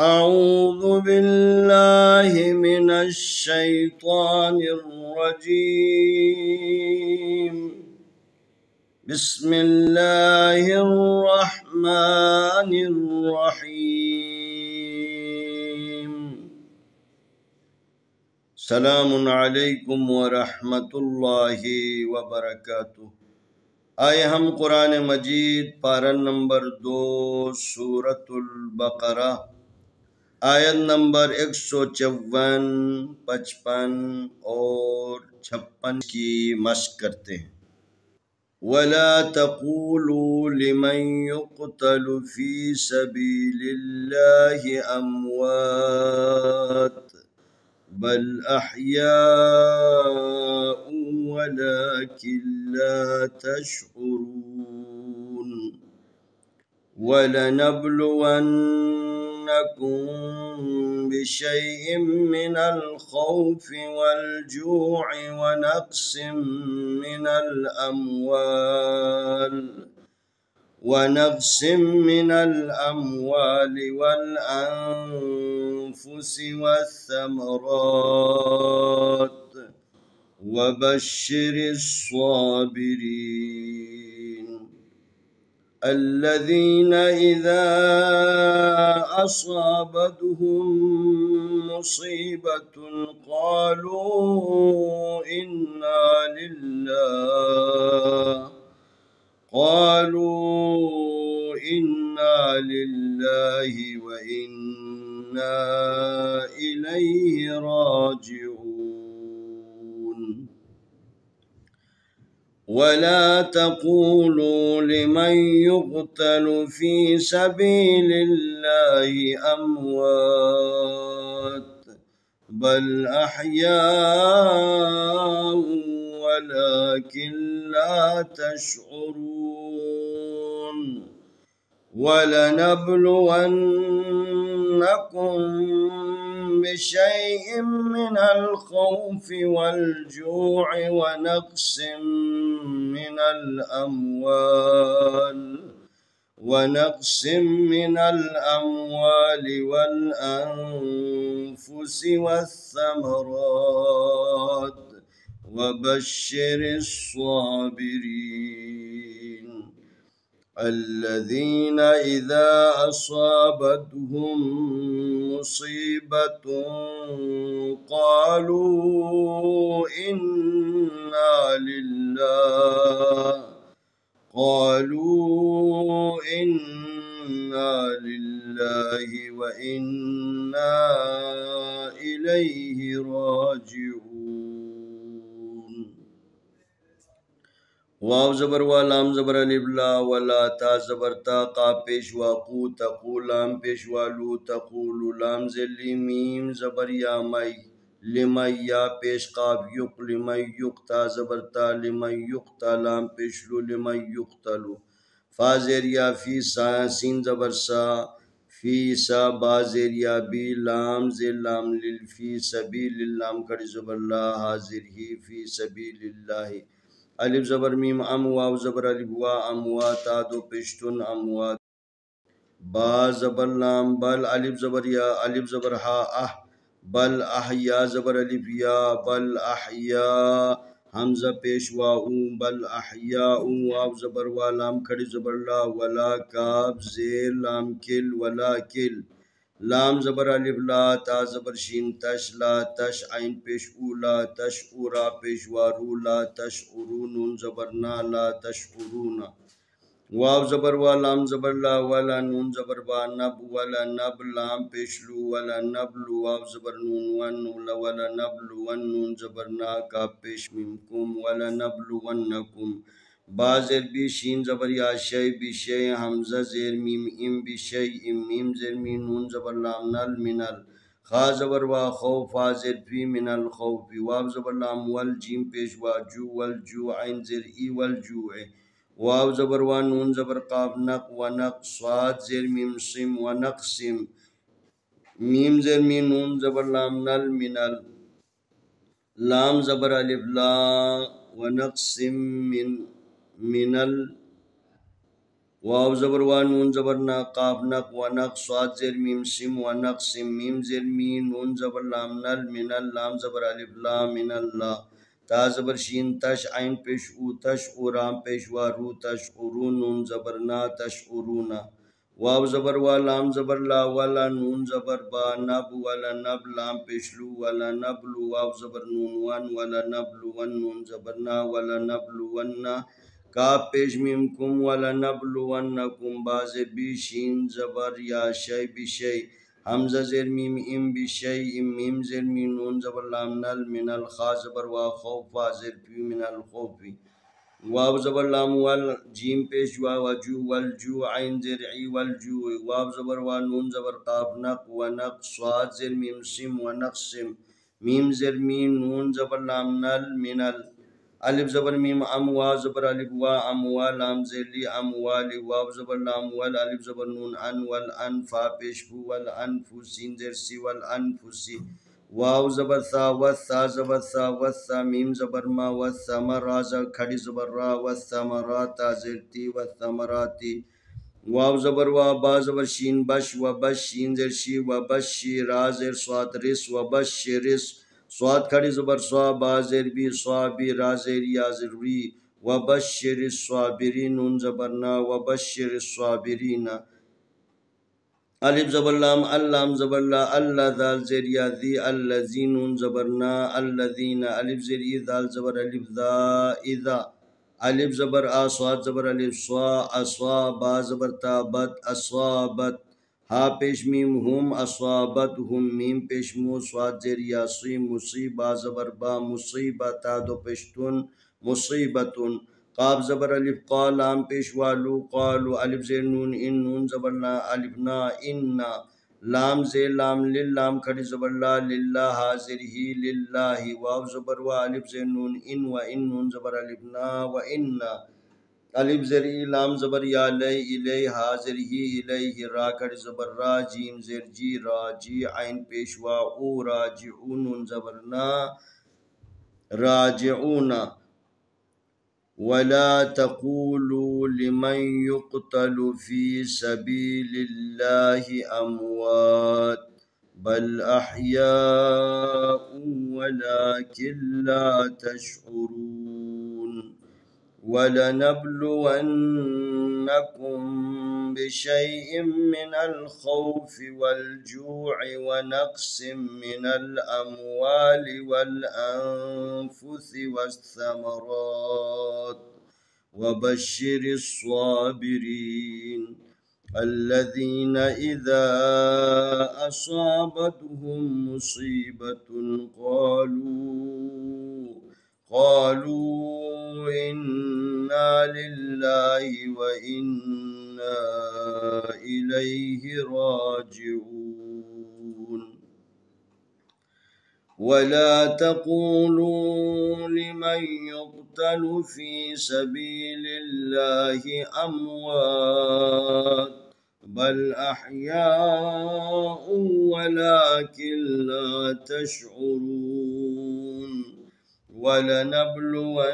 أعوذ بالله من الشيطان الرجيم. بسم الله الرحمن الرحيم. سلام عليكم ورحمة الله وبركاته. آئے ہم قرآن مجید پارہ نمبر 2 سورة البقرہ آیت نمبر 154، 55 اور 56 کی مشق کرتے ہیں۔ وَلَا تَقُولُوا لِمَنْ يُقْتَلُ فِي سَبِيلِ اللَّهِ أَمْوَاتٌ بَلْ أَحْيَاءٌ وَلَكِنْ لَا تَشْعُرُونَ وَلَنَبْلُوَنَّكُمْ بِشَيْءٍ مِّنَ الْخَوْفِ وَالْجُوعِ وَنَقْصٍ مِّنَ الْأَمْوَالِ وَالْأَنفُسِ وَالثَّمَرَاتِ وَبَشِّرِ الصَّابِرِينَ الذين إذا أصابتهم مصيبة قالوا إنا لله وإنا إليه راجعون. ولا تقولوا لمن يقتل في سبيل الله أموات بل أحياء ولكن لا تشعرون ولنبلونكم بشيء من الخوف والجوع ونقص من الأموال والأنفس والثمرات وبشر الصابرين الذين إذا أصابتهم مصيبة قالوا إنا لله وإنا إليه راجعون. واو زبر وا لام زبر الف لا ولا تا زبر تا قا پیشوا قو تقولام پیشوا لو تقول لام ذلی میم زبر یا مئی لمن یا پیش قاب یق لمن یقتا زبر تا لمن یقتا لام پیشلو لمن یقتلو فا زیر یا فی سا سین زبر سا فی سا با زیر یا بی لام زیر لام لل فی سبیل اللام کڑی زبر لا حاضر ہی فی سبیل اللہ الف زبر میم ام واو زبر الف وا امواتا دو پشتن اموات با زبر لام بل الف زبر یا الف زبر ہا اہ بل احیا زبر الف یا بل احیا حمزہ پیشوا بل احیاء واو زبر وا لام کھڑی زبر لا ولا کاف زیر لام کل ولا کل لام زبر الف لا تا زبر شین تش لا تش عین پیش اولا تش اورا پیش وارو لا تش ارون زبر نا لا تش ارون واو زبر وا لام زبر لا ولا نون زبر با نب ولا نب لام پیشلو ولا نبلو واو زبر نون ون ولا نبلو ون نون زبر نا کا پیش منکم ولا نبلو ونکم با زیر بی شین زبر یا شی بی شی حمزہ زیر میم ام بی شی ام میم زیر میم نون زبر لام نل منل خا زبر وا خوف زیر فی من الخوف واو زبر لام ول جیم پیش وا جو والجو عین زیر ای والجوع واو زبر وا نون زبر قاف نق ونق صاد زیر میم سم ونقسم میم زیر میم نون زبر لام نل منل لام زبر الف لا ونقسم من واو زبر وا نون زبر نا قاف نق ونق صاد زر ميم سم ونق سم ميم زر مي نون زبر لام نل من اللام زبر الف لام من الله تا زبر شین تش عین پیش او تش اورام پیش وا رو تش اورون نون زبر نا تش اورونا واو زبر وا لام زبر لا ولا نون زبر با نب ولا نب لام پیش لو ولا نبلو واو زبر نون ون ولا نبلو ون نون زبر نا ولا نبلو ون کاف پیش میم کم ولا نبلو ونکم باز بی شین زبر یا شی بشی حمزه زیر میم ام بشی ام میم زیر میم نون زبر لام نل من الخا زبر وا خوف زیر پی من الخوفی واو زبر لام وال جیم پیش وا وجو والجو عین زیر عی والجو واو زبر وا نون زبر قاف نق ونق صاد زیر میم سم ونقسم میم زیر میم نون زبر لام نل من الف زبر میم ام وا زبر الف وا ام وا لام زلی ام والی واو زبر لام وال الف زبر نون ان وال ان فا پیش بو وال انفسین زر سی وال انفسی واو زبر ثا وثا زبر ثا وثا میم زبر ما وثما را کھڑی زبر را وثمرات زرتی وثمراتی واو زبر وا با زبر شین بش و بش شین زر شی و بشی را زر صاد رس و بشرس صاد کھڑی زبر صا با زر بی صابی را زر یا زر وی و بشر الصابرین نون زبرنا و بشر الصابرین الف زبر لام اللام زبر لا اللہ ذال زر یا ذی الذین نون زبرنا الذین الف زر ای ذال زبر الف ذا اذا الف زبر آ صاد زبر الف صا اصابا زبر تابت اصابت ہا پیش میم ہم اصابت ہم میم پیش مو صاد زر یا سی مصیبہ زبر با مصیبت دو پشتن مصیبتن قاف زبر الف قا لام پیش والو قالو الف زیر نون ان نون زبر نا الف نا اننا لام زیر لام للام کھڑی زبر لا للہ حاضر ہی للہ واو زبر وا الف زیر نون ان و ان نون زبر الف نا و اننا الف زر ای لام زبر یا لئی الی حاضر ہی الیہ را کھڑی زبر را جیم زر جی را جی عین پیش وا او راجعون نون زبر نا راجعون ولا تقولوا لمن يقتل في سبيل الله أموات بل أحياء ولكن لا تشعرون ولنبلونكم بشيء من الخوف والجوع ونقص من الأموال والأنفس والثمرات وبشر الصابرين الذين إذا أصابتهم مصيبة قالوا إنا لله وإنا إليه راجعون ولا تقولوا لمن يقتل في سبيل الله أموات بل أحياء ولكن لا تشعرون ولنبلونكم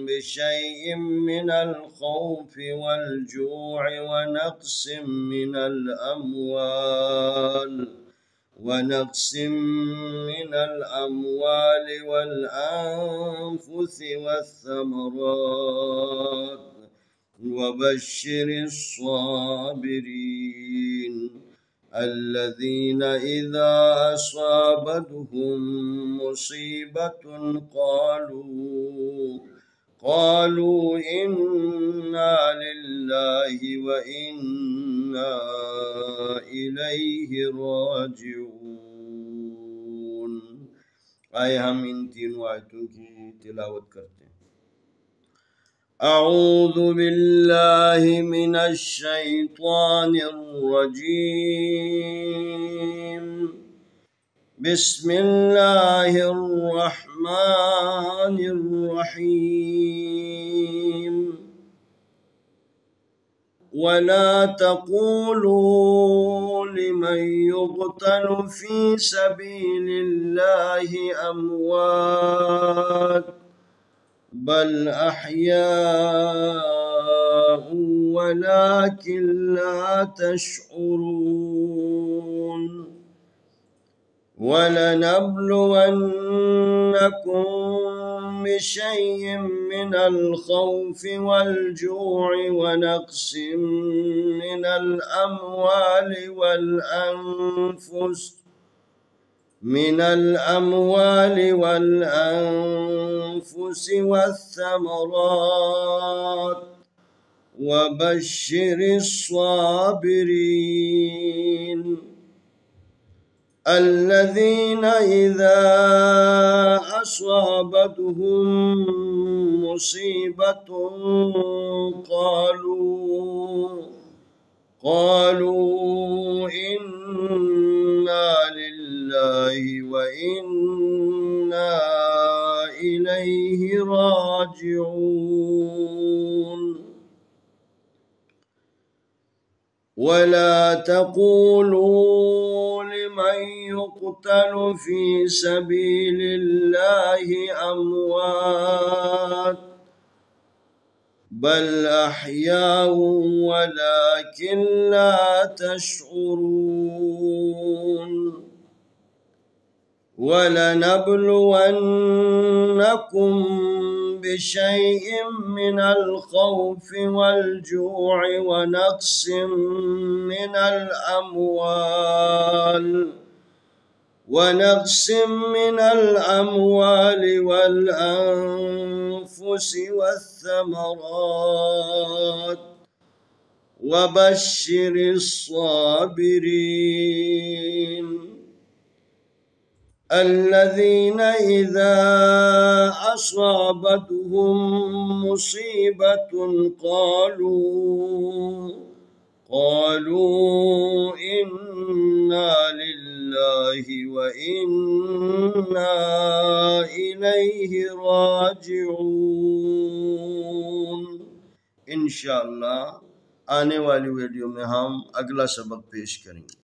بشيء من الخوف والجوع ونقص من الأموال والأنفس والثمرات وبشر الصابرين الذين إذا أصابتهم مصيبة قالوا إنا لله وإنا إليه راجعون آئے ہم ان تینوں آیتوں کی تلاوت کرتے ہیں أعوذ بالله من الشيطان الرجيم بسم الله الرحمن الرحيم ولا تقولوا لمن يقتل في سبيل الله أموات بل أحياء ولكن لا تشعرون ولنبلونكم بشيء من الخوف والجوع ونقص من الأموال والأنفس والثمرات وبشر الصابرين الذين إذا أصابتهم مصيبة قالوا إنا لله وإنا إليه راجعون ولا تقولوا لمن يقتل في سبيل الله أموات بل أحياء ولكن لا تشعرون ولنبلونكم بشيء من الخوف والجوع ونقص من الأموال والأنفس والثمرات وبشر الصابرين الذين إذا أصابتهم مصيبة قالوا إنا لله وإنا إليه راجعون इंशाअल्लाह आने वाली वीडियो में हम अगला सबक पेश करेंगे।